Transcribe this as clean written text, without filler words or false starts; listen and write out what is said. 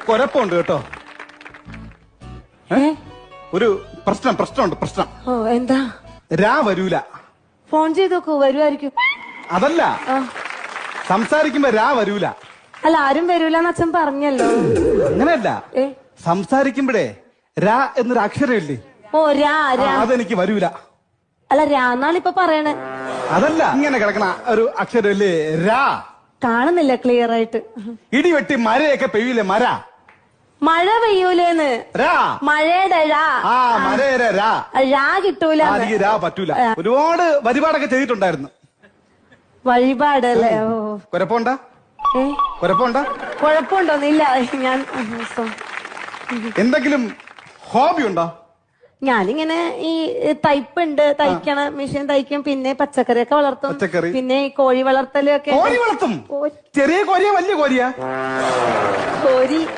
കുഴപ്പമുണ്ട് കേട്ടോ. ഒരു പ്രശ്നമുണ്ട്. ഓ എന്താ? രാ വരൂല. ഫോൺ ചെയ്ത് നോക്കൂ, വരുമായിരിക്കും. അതല്ല, സംസാരിക്കുമ്പോ രാ വരൂല. അല്ല, ആരും വരൂലെന്ന് അച്ഛൻ പറഞ്ഞല്ലോ. അങ്ങനെയല്ല, സംസാരിക്കുമ്പോഴേ രാ എന്നൊരു അക്ഷരമില്ലേ? ഓ രാ. അതെനിക്ക് വരൂല. അല്ല, രാന്നാണ് ഇപ്പൊ പറയണേ. അതല്ല, ഇങ്ങനെ കിടക്കണ ഒരു അക്ഷരമില്ലേ രാ. കാണുന്നില്ല ക്ലിയർ ആയിട്ട്. ഇടിവെട്ടി മരയൊക്കെ പെയ്യൂലേ? മഴ പെയ്യൂലേന്ന്. മഴയുടെ രാ കിട്ടൂല. രാ പറ്റൂല. ഒരുപാട് വഴിപാടൊക്കെ ചെയ്തിട്ടുണ്ടായിരുന്നു. വഴിപാട് അല്ലേ? ഓ കുഴപ്പമുണ്ടോ? കുഴപ്പമുണ്ടോന്നില്ല. ഞാൻ എന്തെങ്കിലും ഹോബി ഉണ്ടോ? ഞാനിങ്ങനെ ഈ തയ്പ്പുണ്ട്, തയ്ക്കണ മെഷീൻ തയ്ക്കും, പിന്നെ പച്ചക്കറിയൊക്കെ വളർത്തും. പിന്നെ ഈ കോഴി വളർത്തലൊക്കെ. കോഴി വളർത്തും? ചെറിയ കോരിയാ വലിയ കോരിയാ? കോരി